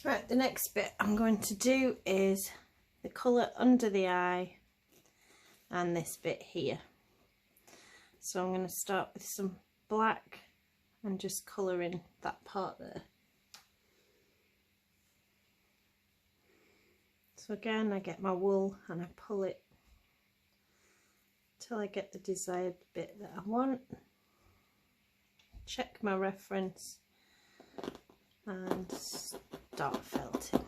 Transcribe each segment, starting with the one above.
Right, the next bit I'm going to do is the colour under the eye and this bit here. So I'm going to start with some black and just colour in that part there. So again, I get my wool and I pull it till I get the desired bit that I want. Check my reference and start felting.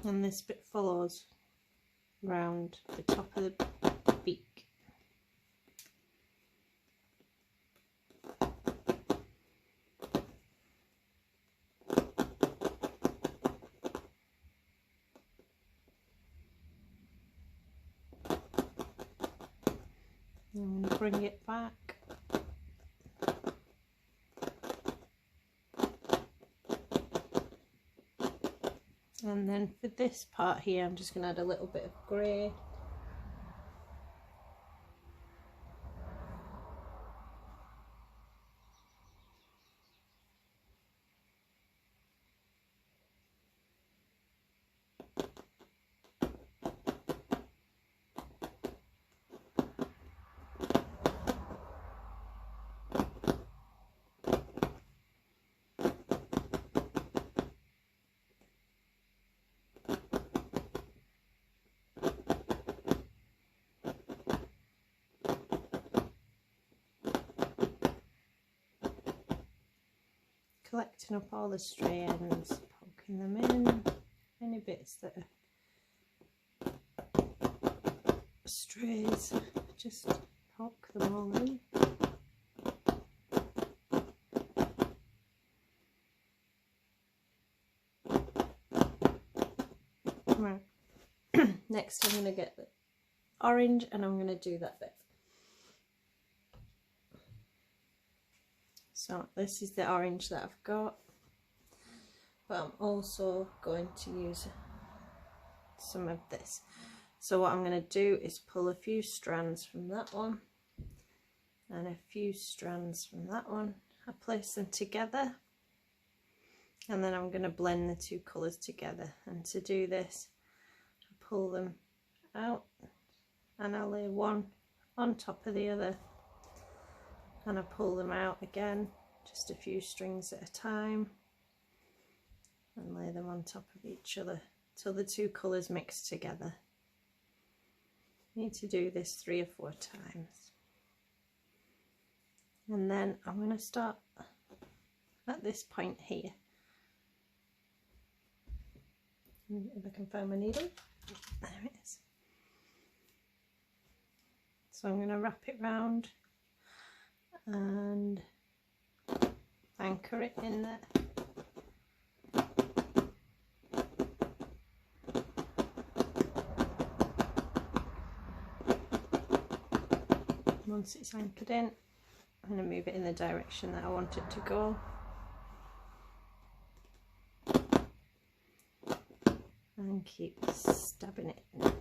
And this bit follows round the top of the beak. I'm going to bring it back. And then for this part here, I'm just going to add a little bit of grey. Collecting up all the stray ends, poking them in, any bits that are strays, just poke them all in. Right, next I'm going to get the orange and I'm going to do that bit. So this is the orange that I've got, but I'm also going to use some of this. So what I'm going to do is pull a few strands from that one and a few strands from that one. I place them together and then I'm going to blend the two colours together, and to do this I pull them out and I lay one on top of the other. And I pull them out again, just a few strings at a time, and lay them on top of each other till the two colours mix together. You need to do this 3 or 4 times. And then I'm going to start at this point here. If I can find my needle, there it is. So I'm going to wrap it round and anchor it in there. Once it's anchored in, I'm going to move it in the direction that I want it to go. And keep stabbing it in.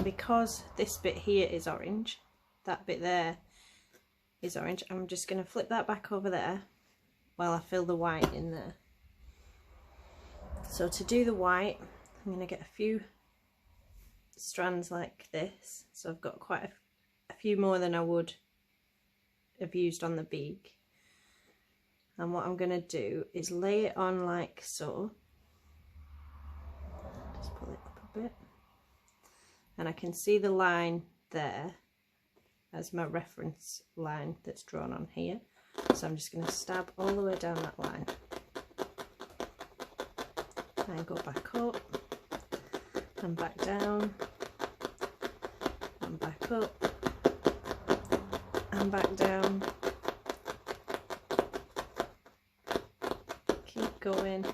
Because this bit here is orange, that bit there is orange, I'm just going to flip that back over there while I fill the white in there. So to do the white, I'm going to get a few strands like this. So I've got quite a few more than I would have used on the beak. And what I'm going to do is lay it on like so. Just pull it up a bit. And I can see the line there as my reference line that's drawn on here. So I'm just going to stab all the way down that line. And go back up, and back down, and back up, and back down. Keep going.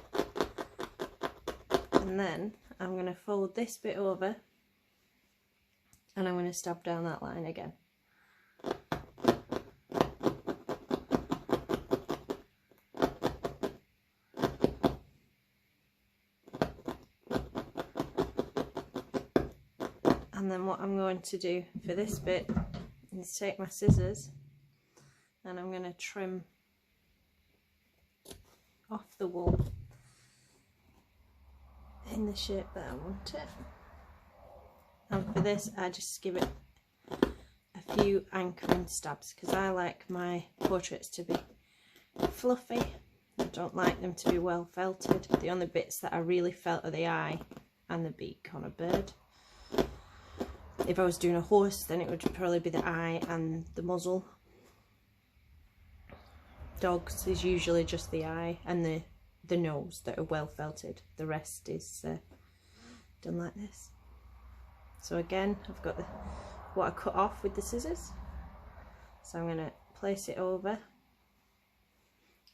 And then I'm going to fold this bit over and I'm going to stab down that line again. And then what I'm going to do for this bit is take my scissors and I'm going to trim off the wool in the shape that I want it. And for this I just give it a few anchoring stabs because I like my portraits to be fluffy. I don't like them to be well felted. The only bits that I really felt are the eye and the beak on a bird. If I was doing a horse, then it would probably be the eye and the muzzle. Dogs is usually just the eye and the nose that are well felted. The rest is done like this. So again, I've got what I cut off with the scissors. So I'm going to place it over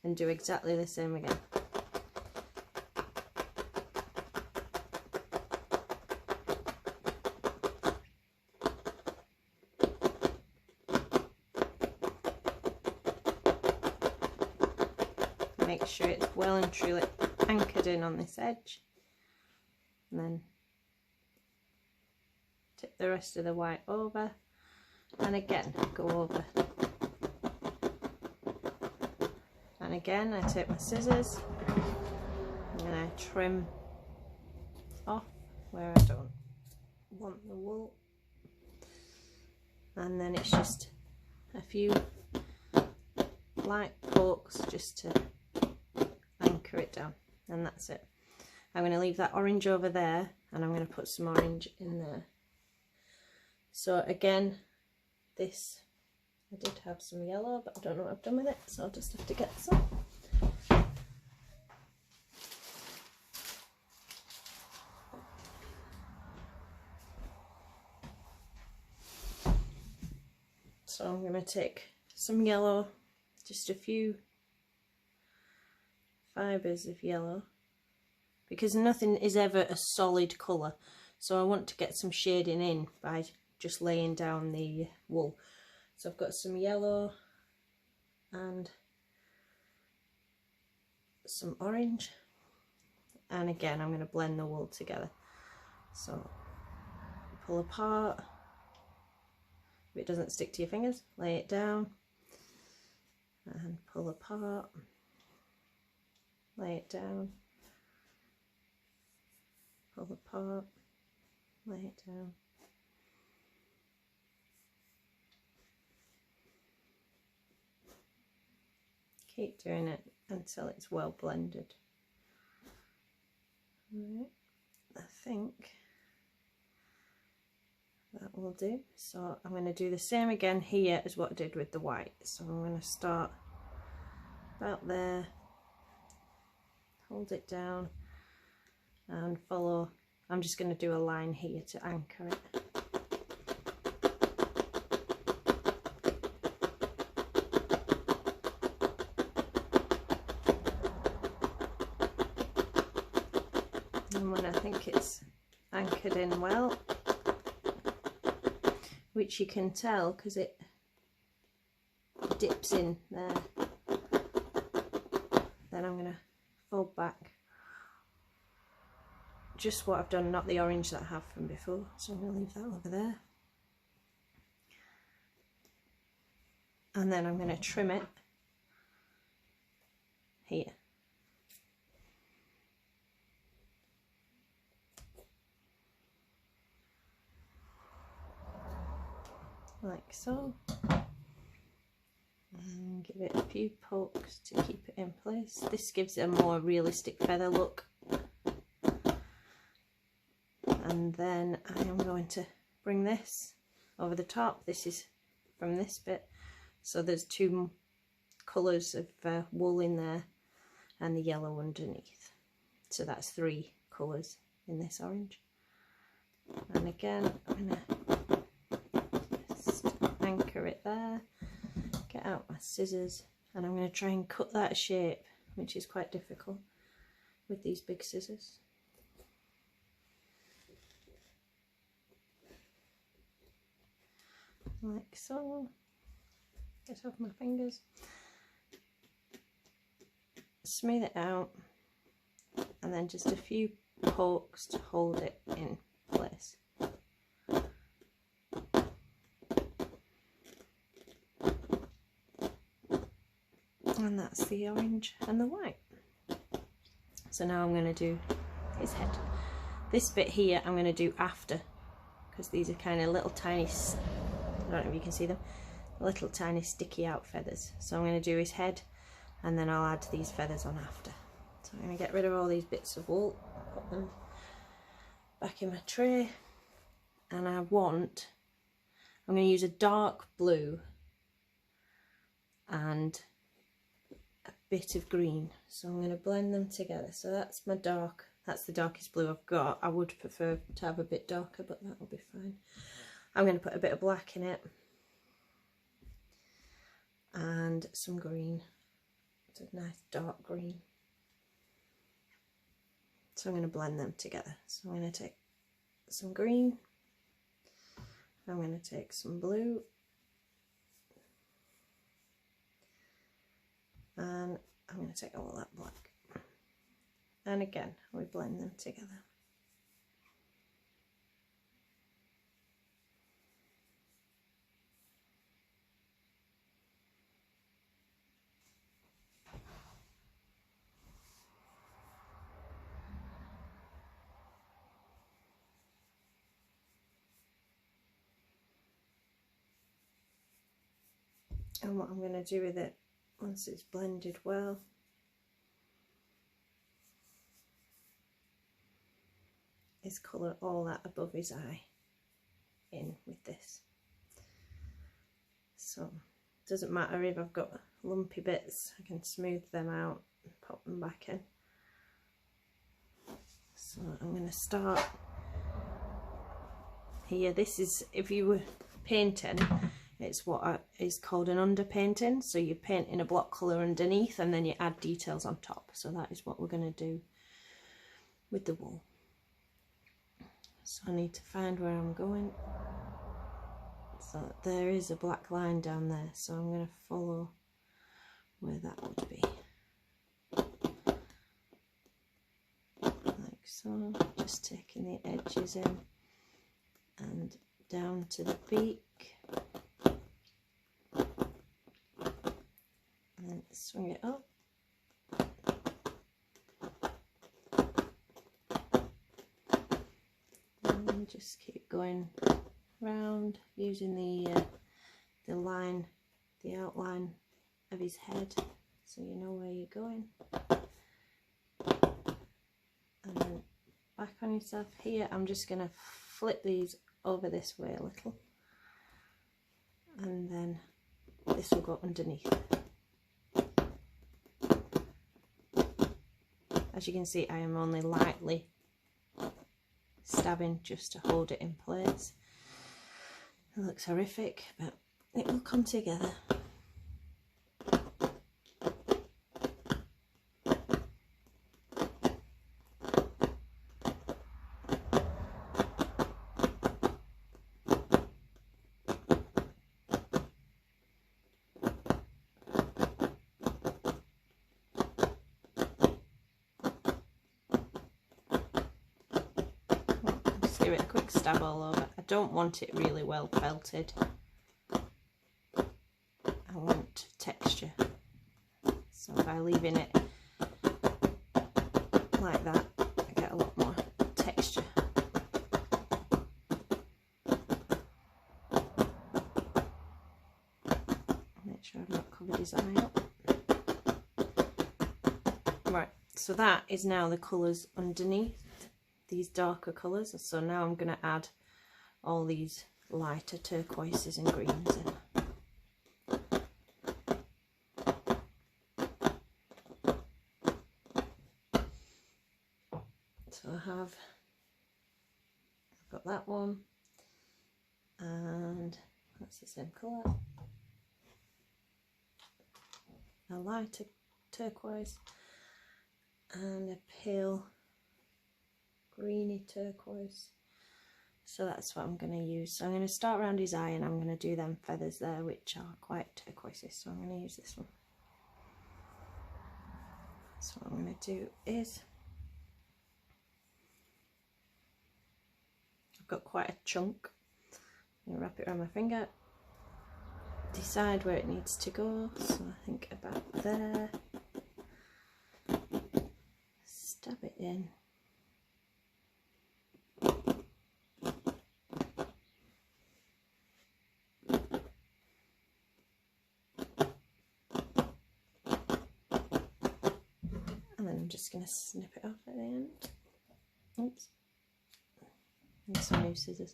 and do exactly the same again. Make sure it's well and truly anchored in on this edge, and then tip the rest of the white over and again go over, and again I take my scissors and I trim off where I don't want the wool, and then it's just a few light pokes just to anchor it down, and that's it. I'm going to leave that orange over there and I'm going to put some orange in there. So again, this, I did have some yellow but I don't know what I've done with it, so I'll just have to get some. So I'm going to take some yellow, just a few fibres of yellow, because nothing is ever a solid colour, so I want to get some shading in by just laying down the wool. So I've got some yellow and some orange, and again I'm going to blend the wool together. So pull apart, if it doesn't stick to your fingers, lay it down and pull apart, lay it down, pull apart, lay it down. Keep doing it until it's well blended. Right, I think that will do. So I'm going to do the same again here as what I did with the white. So I'm going to start about there, hold it down and follow. I'm just going to do a line here to anchor it. And when I think it's anchored in well, which you can tell because it dips in there, then I'm going to fold back just what I've done, not the orange that I have from before, so I'm going to leave that over there, and then I'm going to trim it here. Like so, and give it a few pokes to keep it in place. This gives it a more realistic feather look. And then I am going to bring this over the top. This is from this bit, so there's two colours of wool in there and the yellow underneath, so that's 3 colours in this orange. And again I'm going to just anchor it there, get out my scissors, and I'm going to try and cut that shape, which is quite difficult with these big scissors. like so. Get off my fingers. Smooth it out, and then just a few pokes to hold it in place. And that's the orange and the white. So now I'm going to do his head. This bit here I'm going to do after, because these are kind of little tiny, I don't know if you can see them, little tiny sticky out feathers. So I'm going to do his head, and then I'll add these feathers on after. So I'm going to get rid of all these bits of wool, put them back in my tray, and I'm going to use a dark blue and a bit of green. So I'm going to blend them together. So that's my dark, that's the darkest blue I've got. I would prefer to have a bit darker, but that'll be fine. I'm going to put a bit of black in it and some green. It's a nice dark green. So I'm going to blend them together. So I'm going to take some green, I'm going to take some blue, and I'm going to take all that black, and again we blend them together. And what I'm going to do with it, once it's blended well, is colour all that above his eye in with this. So it doesn't matter if I've got lumpy bits, I can smooth them out and pop them back in. So I'm going to start here. This is, if you were painting, it's what is called an underpainting. So you paint in a block colour underneath and then you add details on top. So that is what we're going to do with the wool. So I need to find where I'm going. So there is a black line down there, so I'm going to follow where that would be. Like so, just taking the edges in and down to the beak. And then swing it up. And just keep going round using the line, the outline of his head, so you know where you're going. And then back on yourself here, I'm just going to flip these over this way a little, and then this will go underneath. As you can see, I am only lightly stabbing just to hold it in place. It looks horrific, but it will come together. Just give it a quick stab all over. I don't want it really well felted. I want texture. So by leaving it like that, I get a lot more texture. Make sure I've not covered his eye up. Right, so that is now the colours underneath, these darker colours. So now I'm going to add all these lighter turquoises and greens in. So I've got that one, and that's the same colour, a lighter turquoise and a pale greeny turquoise. So that's what I'm going to use. So I'm going to start around his eye and I'm going to do them feathers there, which are quite turquoisey. So I'm going to use this one. So what I'm going to do is, I've got quite a chunk. I'm going to wrap it around my finger, decide where it needs to go. So I think about there. Stab it in. And then I'm just going to snip it off at the end. Oops. And some new scissors.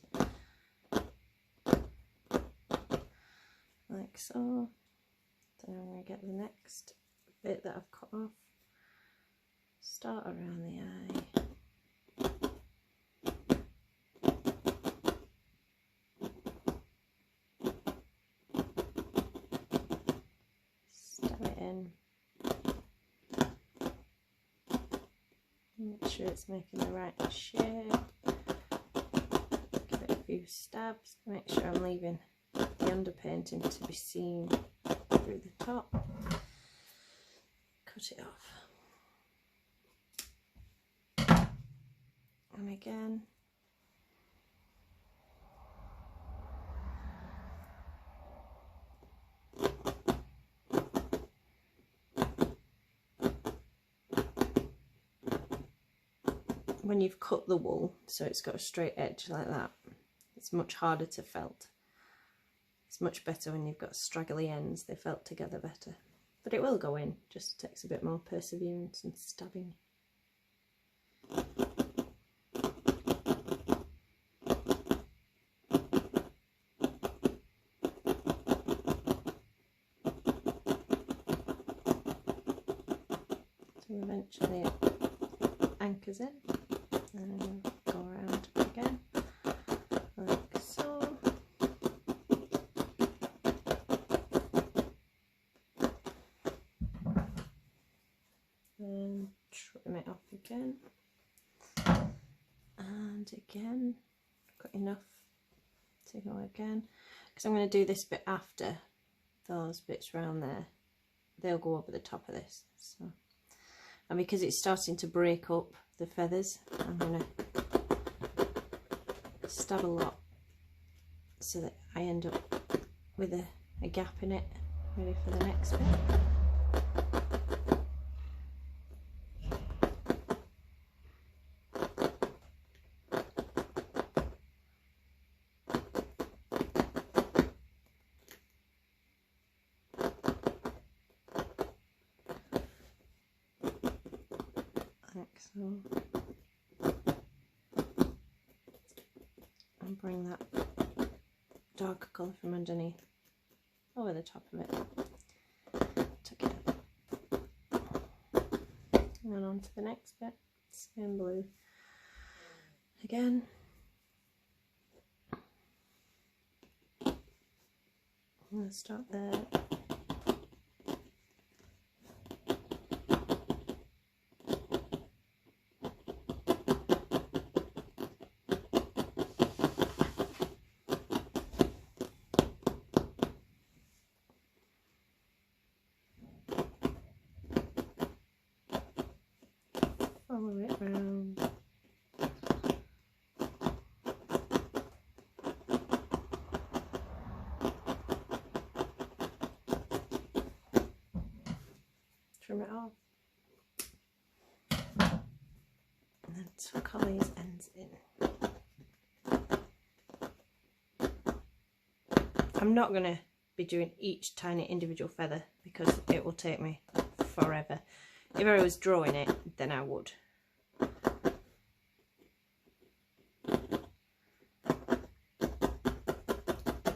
Like so. Then I'm going to get the next bit that I've cut off. Start around the eye. Stab it in. Make sure it's making the right shape. Give it a few stabs. Make sure I'm leaving the underpainting to be seen through the top. Cut it off. And again. When you've cut the wool, so it's got a straight edge like that, it's much harder to felt. It's much better when you've got straggly ends, they felt together better. But it will go in, just takes a bit more perseverance and stabbing. So eventually it anchors in. And go around again, like so. And trim it off again. And again, got enough to go again. Because I'm going to do this bit after those bits round there. They'll go over the top of this. So, and because it's starting to break up the feathers, I'm going to stab a lot so that I end up with a gap in it, ready for the next bit. Like so. And bring that dark colour from underneath over the top of it. Tuck it up. And then on to the next bit, same blue again. I'm going to start there. Follow it round. Trim it off. And then tuck all these ends in. I'm not going to be doing each tiny individual feather because it will take me forever. If I was drawing it, then I would.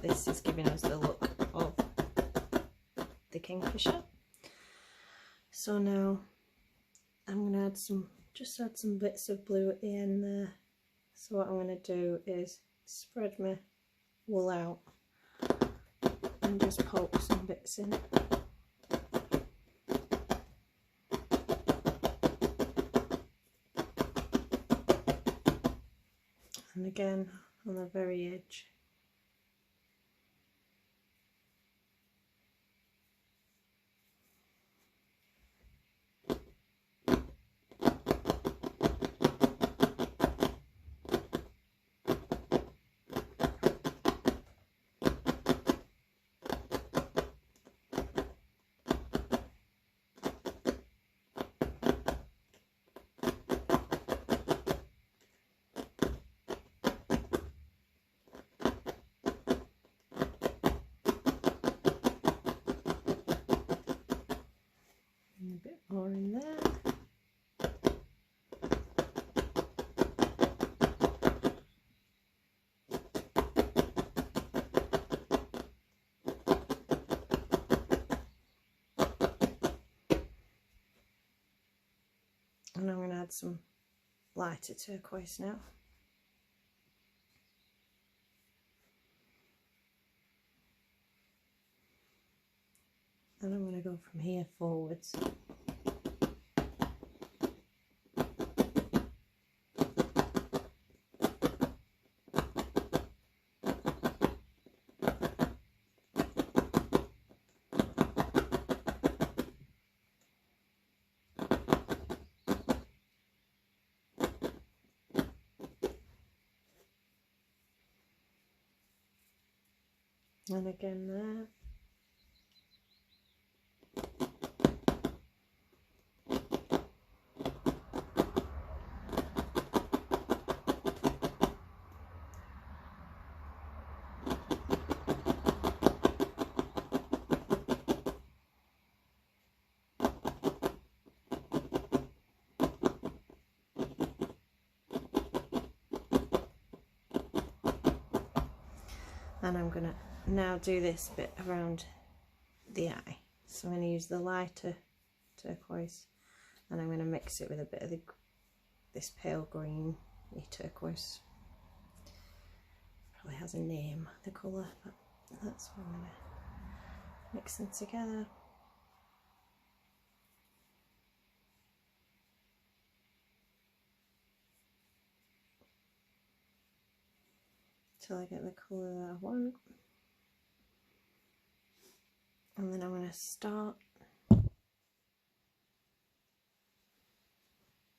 This is giving us the look of the Kingfisher. So now I'm going to just add some bits of blue at the end there. So what I'm going to do is spread my wool out and just poke some bits in. And again, on the very edge. A bit more in there. And I'm going to add some lighter turquoise now. And I'm going to go from here forwards. And again there. And I'm going to now do this bit around the eye. So I'm going to use the lighter turquoise and I'm going to mix it with a bit of this pale green turquoise. Probably has a name, the colour, but that's what I'm going to mix them together. Till I get the colour that I want. And then I'm going to start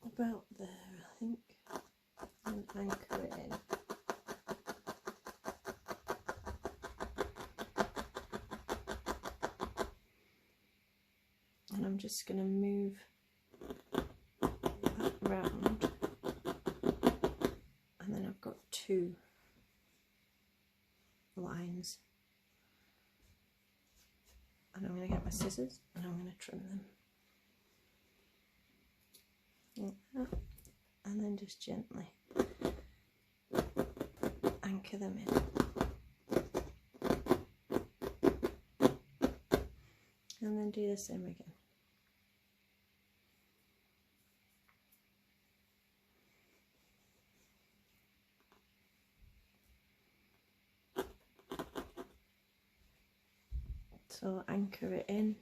about there, I think, and anchor it in. And I'm just going to move that round, and then I've got two lines. And I'm going to get my scissors and I'm going to trim them like that, and then just gently anchor them in, and then do the same again. So anchor it in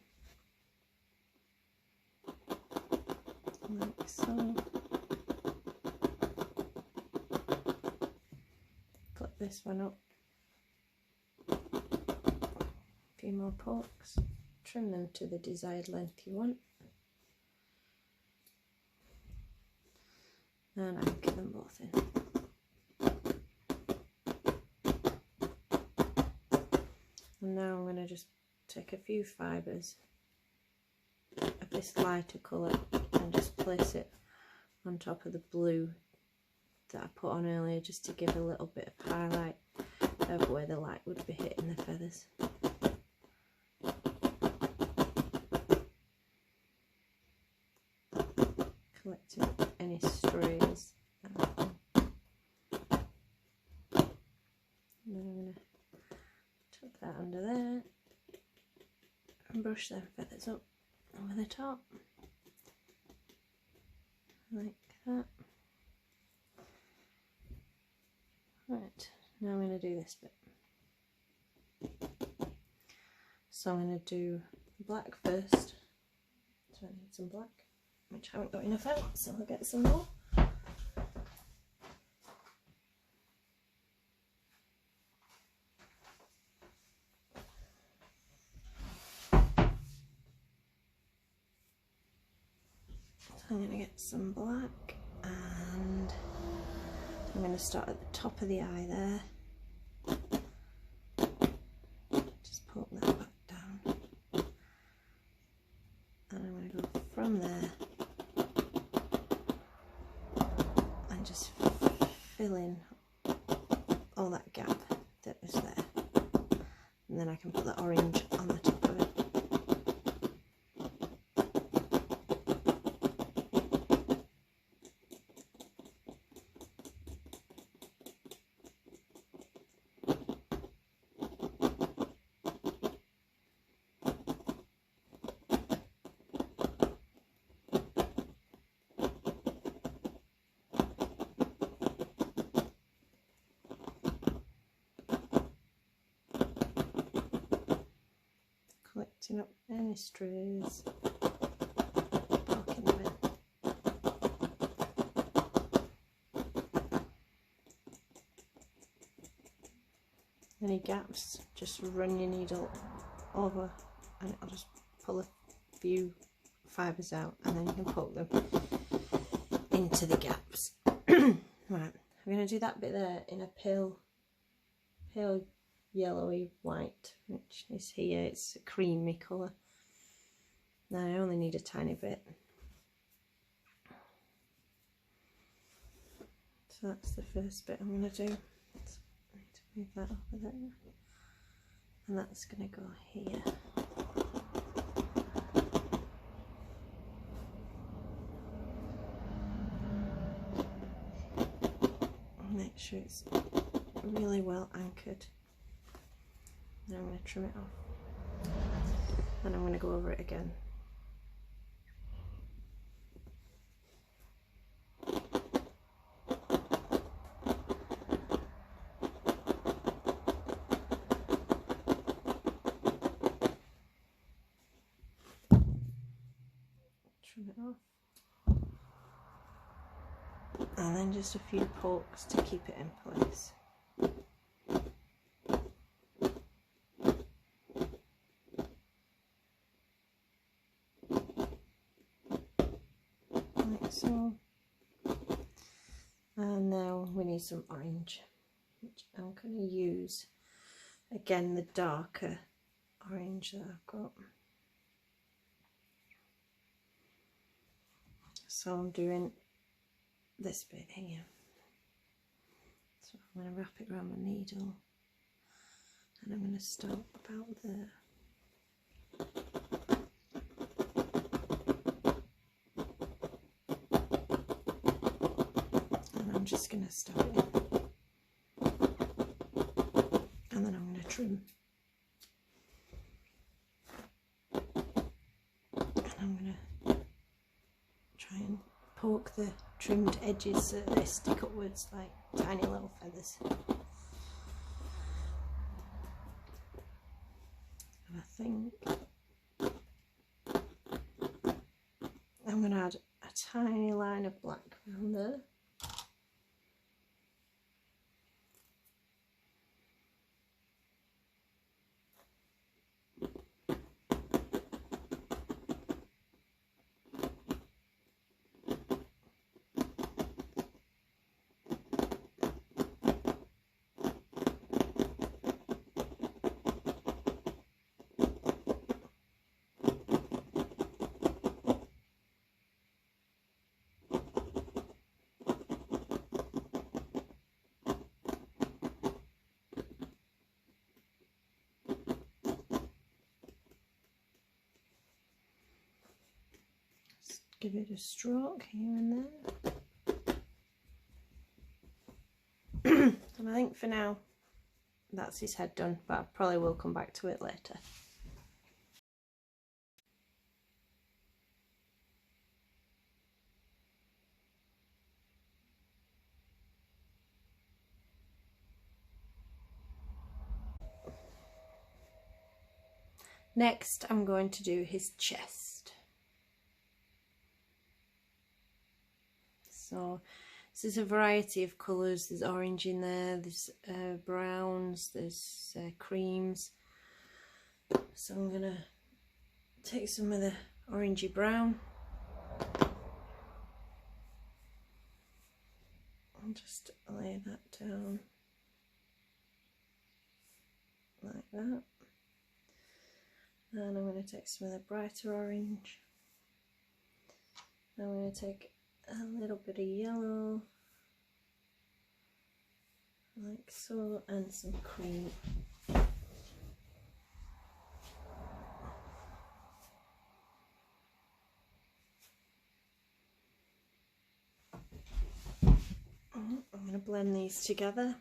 like so. Flip this one up, a few more pokes, trim them to the desired length you want, and anchor them both in. And now I'm going to just take a few fibres of this lighter colour and just place it on top of the blue that I put on earlier, just to give a little bit of highlight of where the light would be hitting the feathers. Collecting any strays. And then I'm going to tuck that under there and brush them feathers up over the top like that. Right, now I'm going to do this bit. So I'm going to do black first. So I need some black, which I haven't got enough out, so I'll get some more. I'm going to get some black, and I'm going to start at the top of the eye there. Just poke that back down. And I'm going to go from there and just fill in all that gap that was there. And then I can put the orange on the top of it. Collecting up any strays, poking them in. Any gaps, just run your needle over and it'll just pull a few fibres out, and then you can poke them into the gaps. Right, I'm going to do that bit there in a pale yellowy white, which is here. It's a creamy colour. Now I only need a tiny bit, so that's the first bit I'm going to do. So I need to move that over there, and that's going to go here. Make sure it's really well anchored. Now I'm going to trim it off, and I'm going to go over it again. Trim it off, and then just a few pokes to keep it in place. Like so. And now we need some orange, which I'm going to use, again, the darker orange that I've got. So I'm doing this bit here. So I'm going to wrap it around my needle, and I'm going to start about there. And I'm just going to start it, and then I'm going to trim. And I'm going to try and poke the trimmed edges so they stick upwards like tiny little feathers. And I think I'm going to add a tiny line of black around there. Give it a stroke here and there. And I think for now that's his head done, but I probably will come back to it later. Next I'm going to do his chest. So this is a variety of colours. There's orange in there, there's browns, there's creams. So I'm going to take some of the orangey brown just lay that down like that. And I'm going to take some of the brighter orange. I'm going to take a little bit of yellow, like so, and some cream. I'm going to blend these together.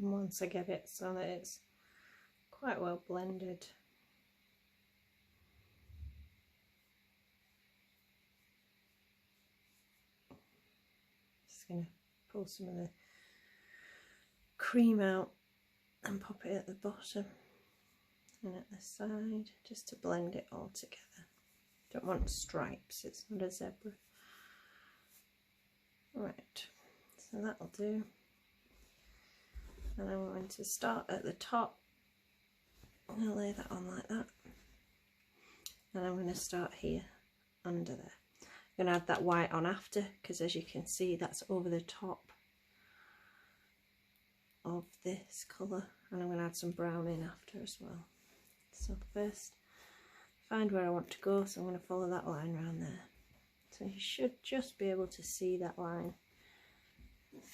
And once I get it so that it's quite well blended, just going to pull some of the cream out and pop it at the bottom and at the side, just to blend it all together. Don't want stripes, it's not a zebra. Right, so that'll do. And I'm going to start at the top. I'm going to lay that on like that. And I'm going to start here under there. I'm going to add that white on after, because as you can see, that's over the top of this colour. And I'm going to add some brown in after as well. So first, find where I want to go. So I'm going to follow that line around there. So you should just be able to see that line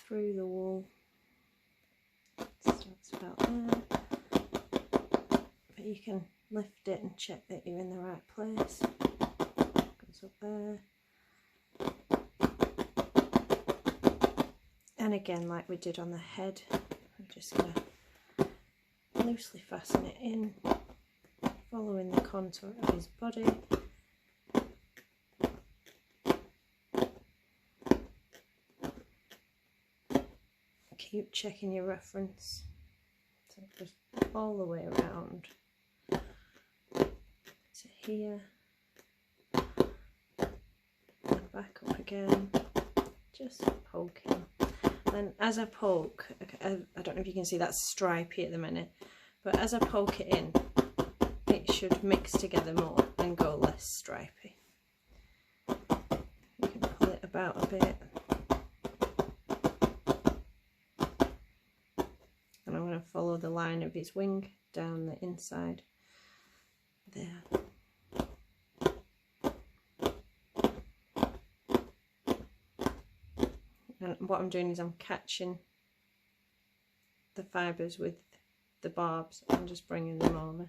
through the wool. Starts about there, but you can lift it and check that you're in the right place. Goes up there, and again, like we did on the head, I'm just going to loosely fasten it in, following the contour of his body. Keep checking your reference, so just all the way around to here and back up again, just poking. And as I poke, I don't know if you can see that stripey at the minute, but as I poke it in, it should mix together more and go less stripy. You can pull it about a bit. And I'm going to follow the line of his wing down the inside there. And what I'm doing is I'm catching the fibres with the barbs and just bringing them over.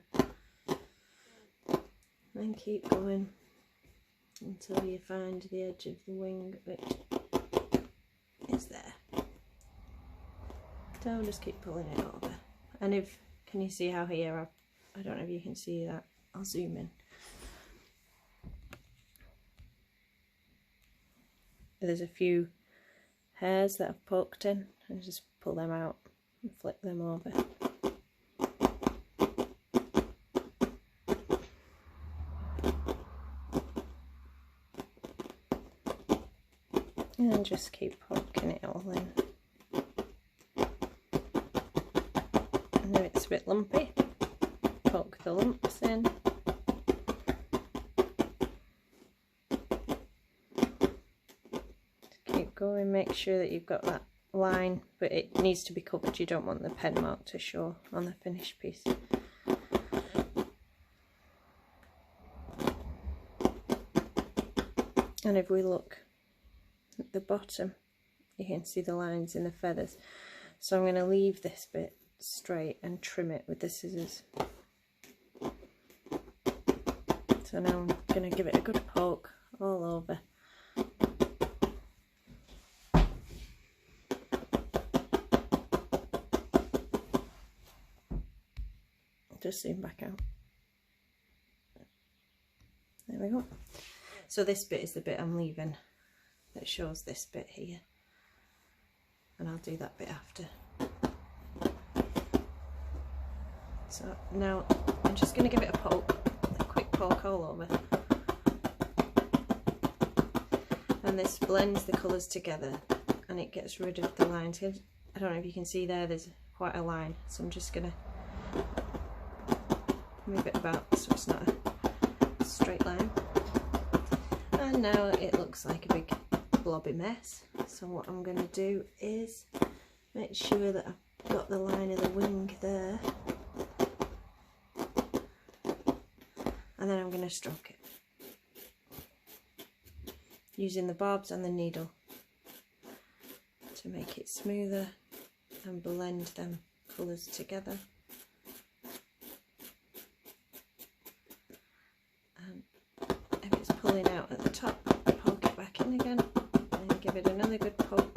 And keep going until you find the edge of the wing, which is there. So just keep pulling it over. And if, can you see how here, I don't know if you can see that, I'll zoom in. There's a few hairs that I've poked in, and just pull them out and flip them over. And then just keep poking it all in. And if it's a bit lumpy, poke the lumps in. Keep going, make sure that you've got that line, but it needs to be covered. You don't want the pen mark to show on the finished piece. And if we look at the bottom, you can see the lines in the feathers. So I'm going to leave this bit straight and trim it with the scissors. So now I'm going to give it a good poke all over. Just zoom back out. There we go. So this bit is the bit I'm leaving that shows this bit here, and I'll do that bit after. So now I'm just going to give it a quick poke all over, and this blends the colours together and it gets rid of the lines. I don't know if you can see there's quite a line, so I'm just going to move it about so it's not a straight line. And now it looks like a big blobby mess, so what I'm going to do is make sure that I've got the line of the wing there, and then I'm going to stroke it using the barbs and the needle to make it smoother and blend them colours together. And if it's pulling out at the top, poke it back in again and give it another good poke.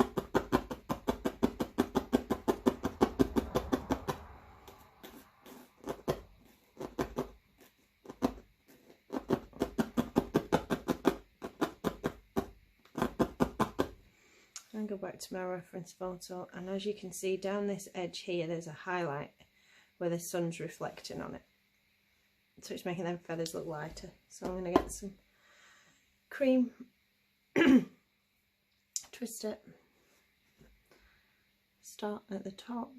And go back to my reference photo, and as you can see down this edge here there's a highlight where the sun's reflecting on it, so it's making them feathers look lighter. So I'm going to get some cream, twist it, start at the top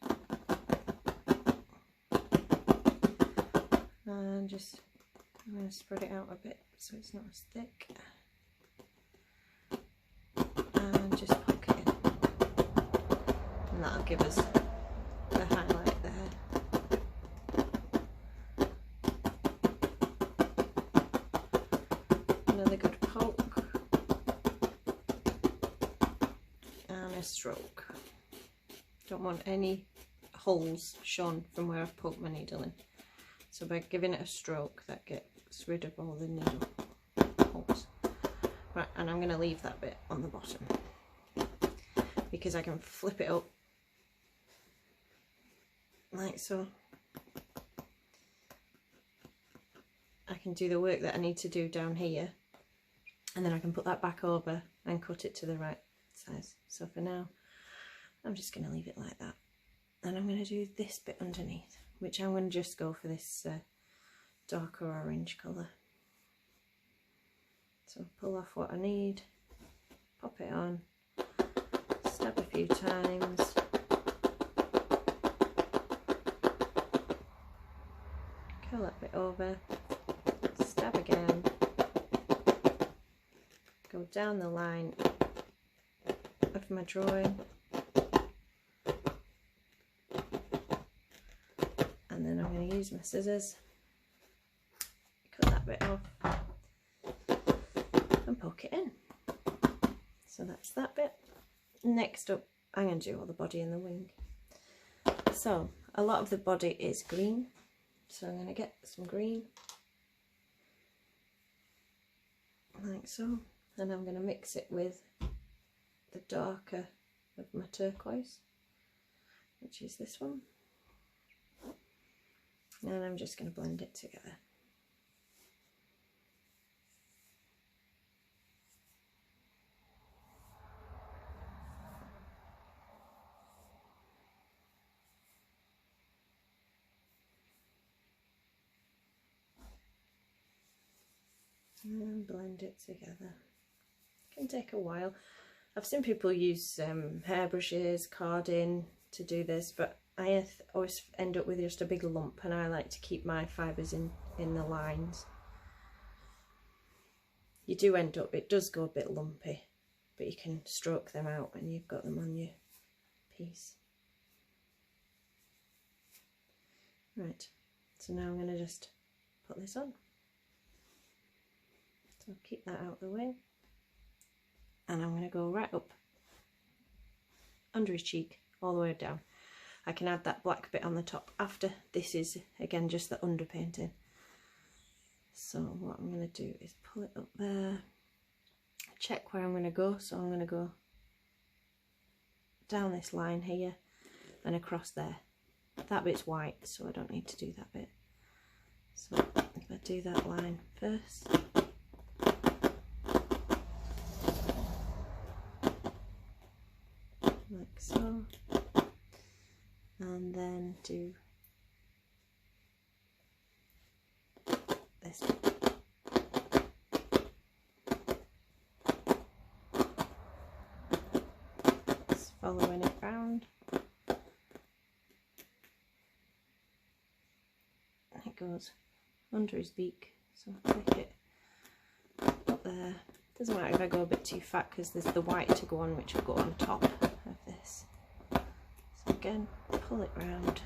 and I'm going to spread it out a bit so it's not as thick. And just poke it in, and that'll give us the highlight there. Another good poke and a stroke. Don't want any holes shown from where I've poked my needle in, so by giving it a stroke that gets rid of all the needle holes. Right, and I'm going to leave that bit on the bottom because I can flip it up like so. I can do the work that I need to do down here, and then I can put that back over and cut it to the right size. So for now I'm just going to leave it like that, and I'm going to do this bit underneath, which I'm going to just go for this darker orange colour. So pull off what I need, pop it on, stab a few times, curl that bit over, stab again, go down the line of my drawing, and then I'm going to use my scissors, cut that bit off and poke it in. So that's that bit. Next up I'm going to do all the body and the wing. So a lot of the body is green, so I'm going to get some green like so, and I'm going to mix it with the darker of my turquoise, which is this one, and I'm just going to blend it together. And blend it together. It can take a while. I've seen people use hairbrushes, carding to do this, but I always end up with just a big lump, and I like to keep my fibres in the lines. You do end up, it does go a bit lumpy, but you can stroke them out when you've got them on your piece. Right, so now I'm going to just put this on. So keep that out of the way, and I'm going to go right up under his cheek all the way down. I can add that black bit on the top after. This is again just the underpainting. So what I'm going to do is pull it up there, check where I'm going to go. So I'm going to go down this line here and across there. That bit's white, so I don't need to do that bit. So if I do that line first, like so, and then do this bit. Just following it round. It goes under his beak, so I'll take it up there. Doesn't matter if I go a bit too fat because there's the white to go on, which will go on top of this. So again, pull it round,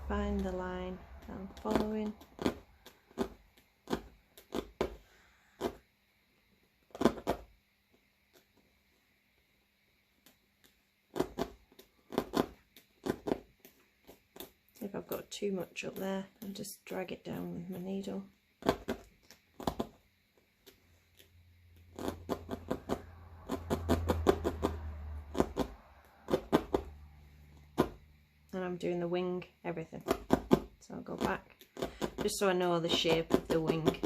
find the line that I'm following, if I've got too much up there, I'll just drag it down with my needle. And I'm doing the wing, everything. So I'll go back, just so I know the shape of the wing.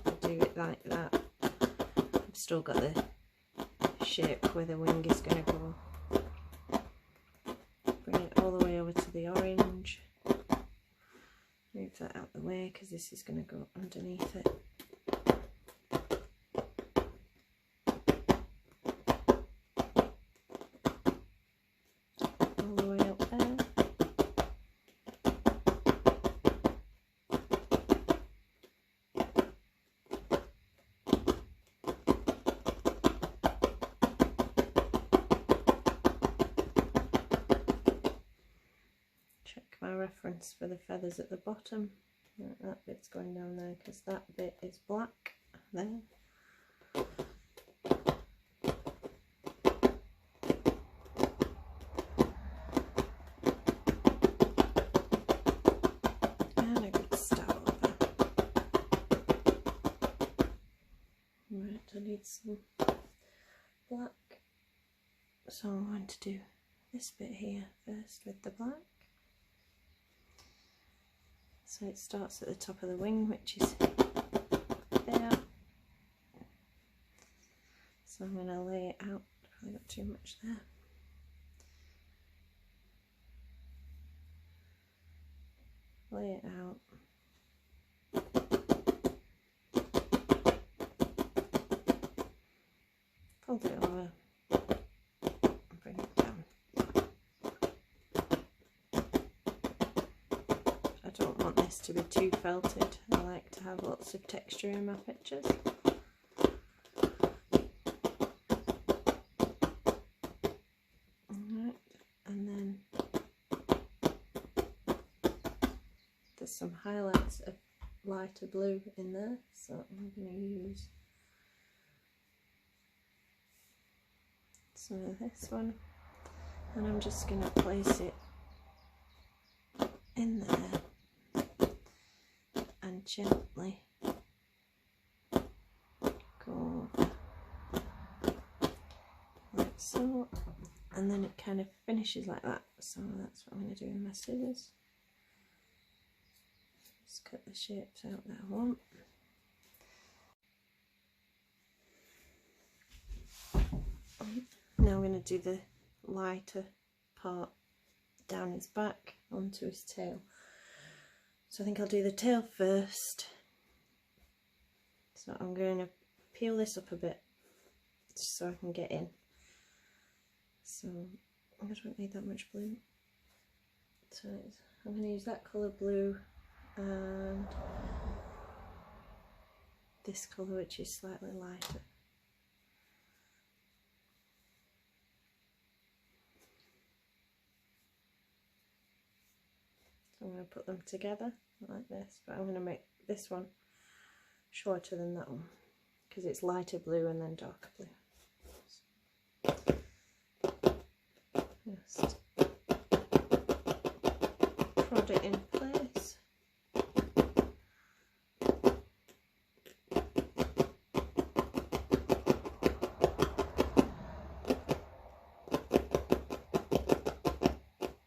I'll do it like that. I've still got the shape where the wing is going to go. Bring it all the way over to the orange. Move that out the way because this is going to go underneath it. All the way up there. Check my reference for the feathers at the bottom. That bit's going down there because that bit is black there. And a good start over. Right, I need some black. So I'm going to do this bit here first with the black. So it starts at the top of the wing, which is there. So I'm going to lay it out. Probably got too much there. Lay it out. Fold it over and bring it down. I don't want this to be too felted. I like to have lots of texture in my pictures. Alright, and then there's some highlights of lighter blue in there, so I'm going to use some of this one, and I'm just going to place it in there and gently go like so, and then it kind of finishes like that. So that's what I'm going to do with my scissors. Just cut the shapes out that I want. Now I'm going to do the lighter part down his back onto his tail. So I think I'll do the tail first. So I'm going to peel this up a bit just so I can get in. So I don't need that much blue. So I'm going to use that colour blue and this colour, which is slightly lighter. I'm going to put them together like this, but I'm going to make this one shorter than that one because it's lighter blue and then darker blue. Just prod it in place.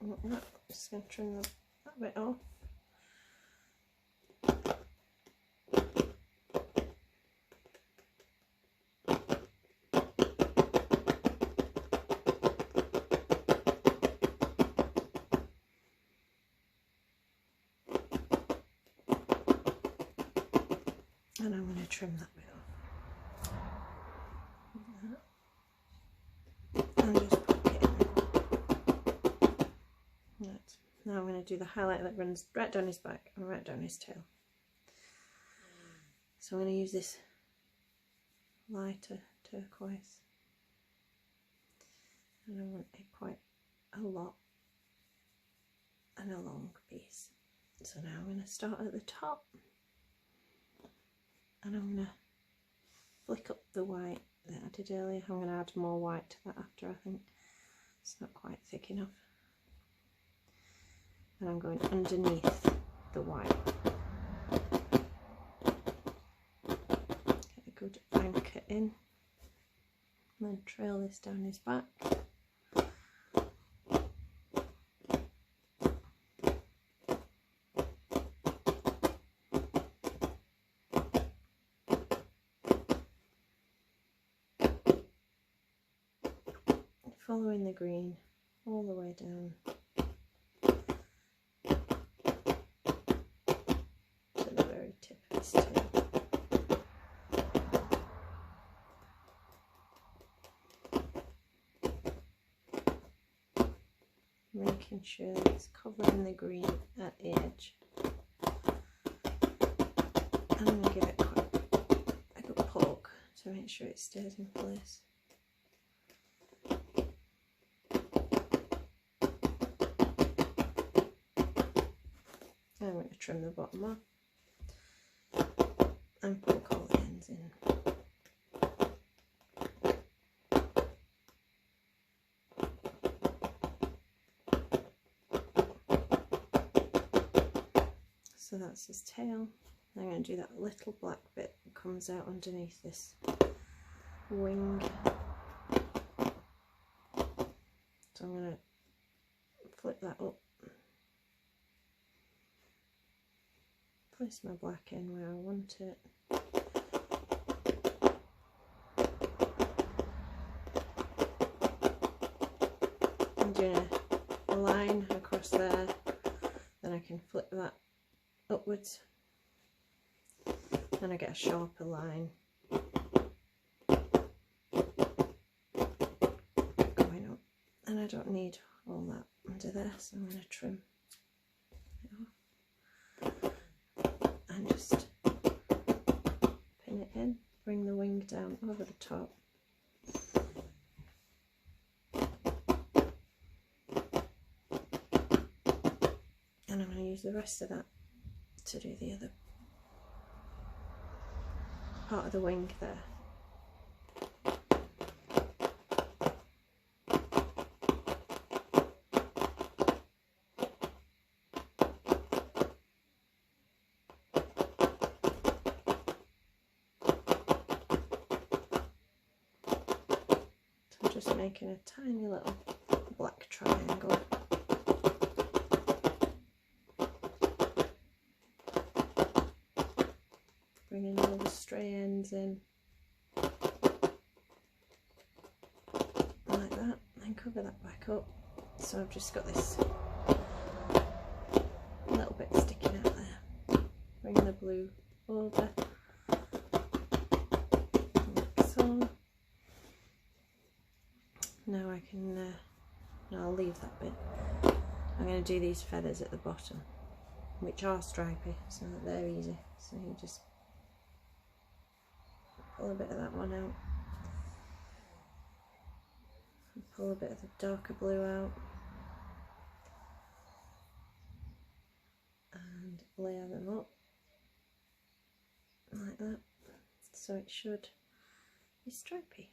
I'm just going to trim that bit off. and I'm going to trim that bit off. And just pop it in. Right. Now I'm going to do the highlight that runs right down his back and right down his tail. So I'm going to use this lighter turquoise, and I want quite a lot and a long piece. So now I'm going to start at the top, and I'm going to flick up the white that I did earlier. I'm going to add more white to that after. I think it's not quite thick enough, and I'm going underneath the white. Get a good anchor in, and then trail this down his back. Following the green all the way down to the very tip of his tail. Making sure it's covering the green at the edge. And I'm going to give it quite a good poke to make sure it stays in place. I'm going to trim the bottom off and poke all the ends in. So that's his tail. I'm going to do that little black bit that comes out underneath this wing. So I'm going to flip that up. Place my black in where I want it. I'm doing a line across there, then I can flip that upwards and I get a sharper line going up, and I don't need all that under there, so I'm going to trim it off. And just pin it in, bring the wing down over the top, and I'm going to use the rest of that to do the other part of the wing there. Just making a tiny little black triangle. Bringing all the stray ends in like that, and cover that back up. So I've just got this little bit sticking out there. Bring the blue over like so. Now I can, no, I'll leave that bit. I'm going to do these feathers at the bottom, which are stripy, so that they're easy. So you just pull a bit of that one out, and pull a bit of the darker blue out, and layer them up like that, so it should be stripy.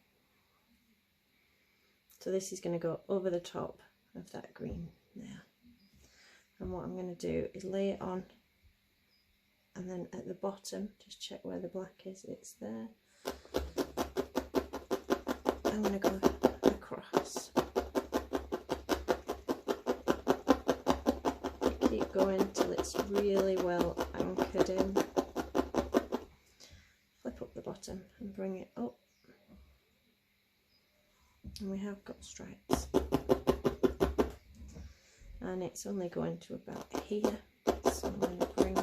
So this is going to go over the top of that green there. And what I'm going to do is lay it on, and then at the bottom, just check where the black is, it's there. I'm going to go across. Keep going till it's really well anchored in. Flip up the bottom and bring it up. And we have got stripes, and it's only going to about here, so I'm going to bring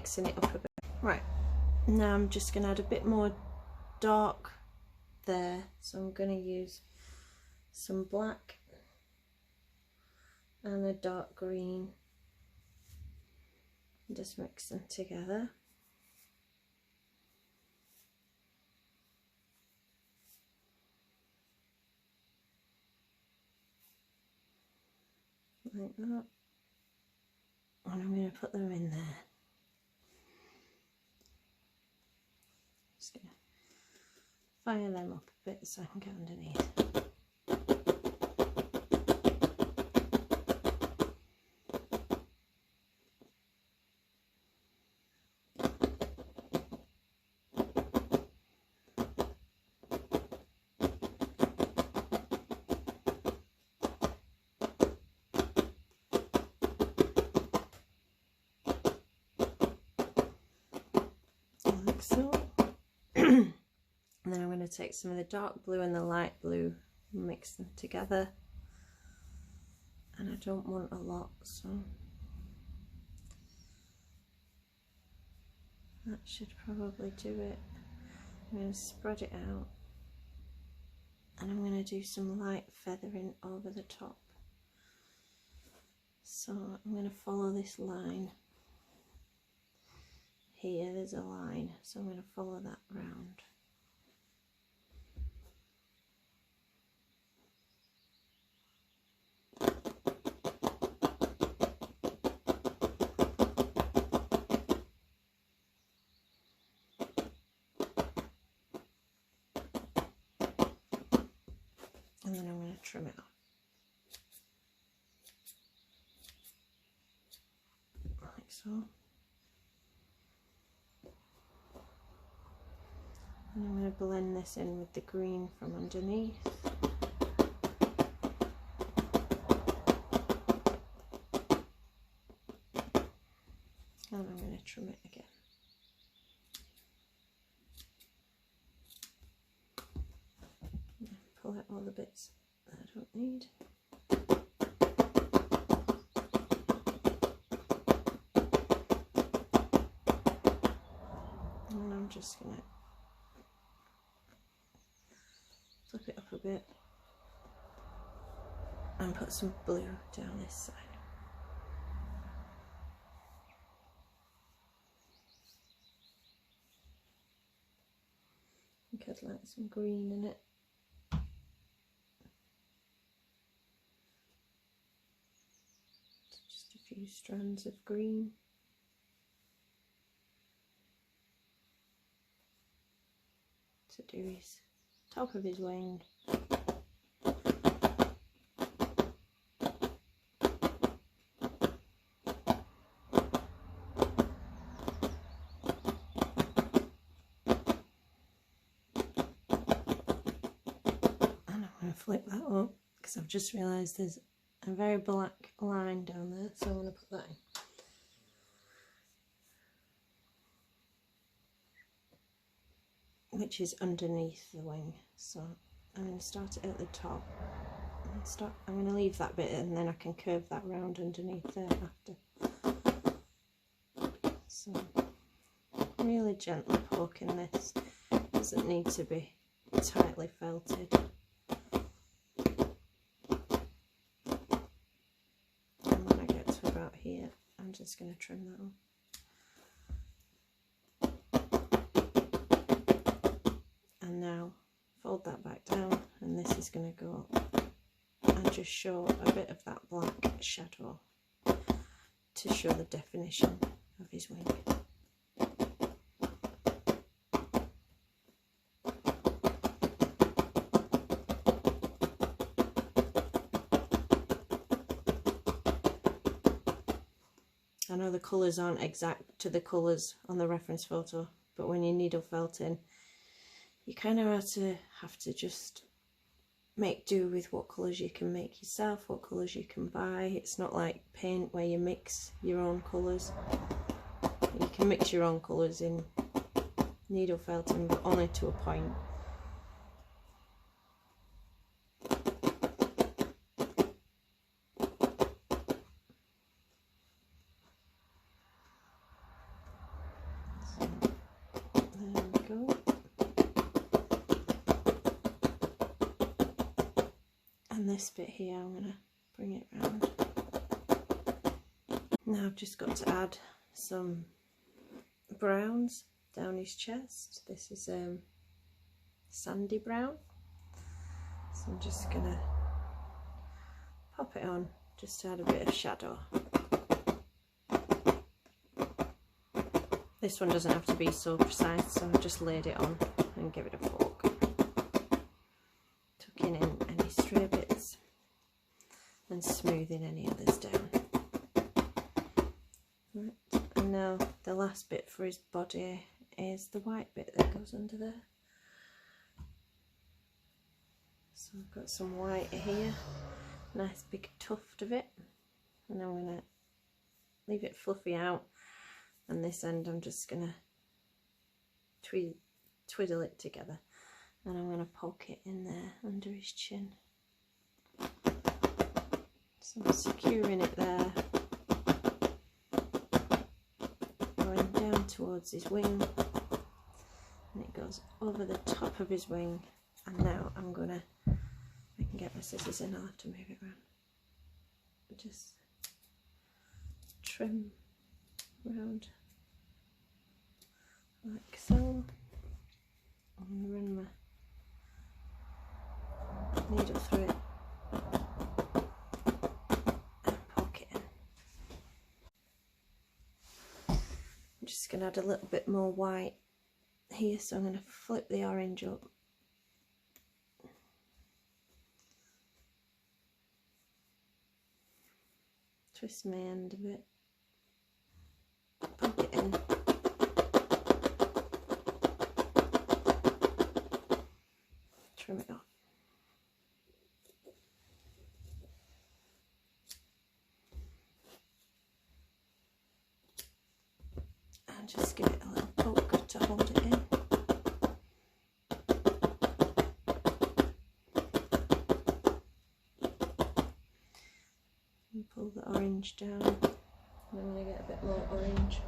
mixing it up a bit. Right, now I'm just going to add a bit more dark there, so I'm going to use some black and a dark green and just mix them together. Like that, and I'm going to put them in there. Just going to fire them up a bit so I can get underneath. Like so. And then I'm going to take some of the dark blue and the light blue and mix them together, and I don't want a lot, so that should probably do it. I'm going to spread it out, and I'm going to do some light feathering over the top. So I'm going to follow this line here. There's a line, so I'm going to follow that round. And then I'm going to trim it off. Like so. And I'm going to blend this in with the green from underneath. And I'm going to trim it again. Pull out all the bits that I don't need. And I'm just going to flip it up a bit and put some blue down this side. I think I'd like some green in it. Just a few strands of green. To do his top of his wing. Flip that up because I've just realised there's a very black line down there, so I'm going to put that in, which is underneath the wing. So I'm going to start it at the top. I'm going to leave that bit and then I can curve that round underneath there after. So really gently poking this, doesn't need to be tightly felted. Here, I'm just going to trim that off. And now fold that back down, and this is going to go up and just show a bit of that black shadow to show the definition of his wing. I know the colours aren't exact to the colours on the reference photo, but when you're needle felting, you kind of have to just make do with what colours you can make yourself, what colours you can buy. It's not like paint where you mix your own colours. You can mix your own colours in needle felting, but only to a point. And this bit here, I'm going to bring it round. Now I've just got to add some browns down his chest. This is sandy brown. So I'm just going to pop it on just to add a bit of shadow. This one doesn't have to be so precise, so I've just laid it on and give it a fork. Tucking in any stray bits and smoothing any others down. Right, and now the last bit for his body is the white bit that goes under there. So I've got some white here, nice big tuft of it, and I'm going to leave it fluffy out, and this end I'm just going to twiddle it together, and I'm going to poke it in there under his chin. So I'm securing it there, going down towards his wing, and it goes over the top of his wing. And now I'm going to, I can get my scissors in, I'll have to move it around, just trim round like so. I'm going to run my needle through it and poke it in. I'm just going to add a little bit more white here, so I'm going to flip the orange up. Twist my end a bit, poke it in, trim it off. And just give it a little poke to hold it in. And pull the orange down. I'm going to get a bit more orange.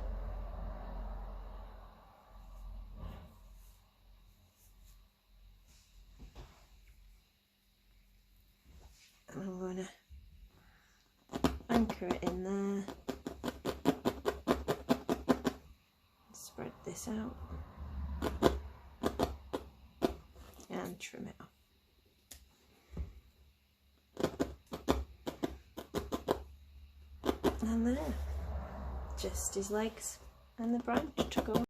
And I'm going to anchor it in there. Spread this out. And trim it off. And there, just his legs and the branch to go.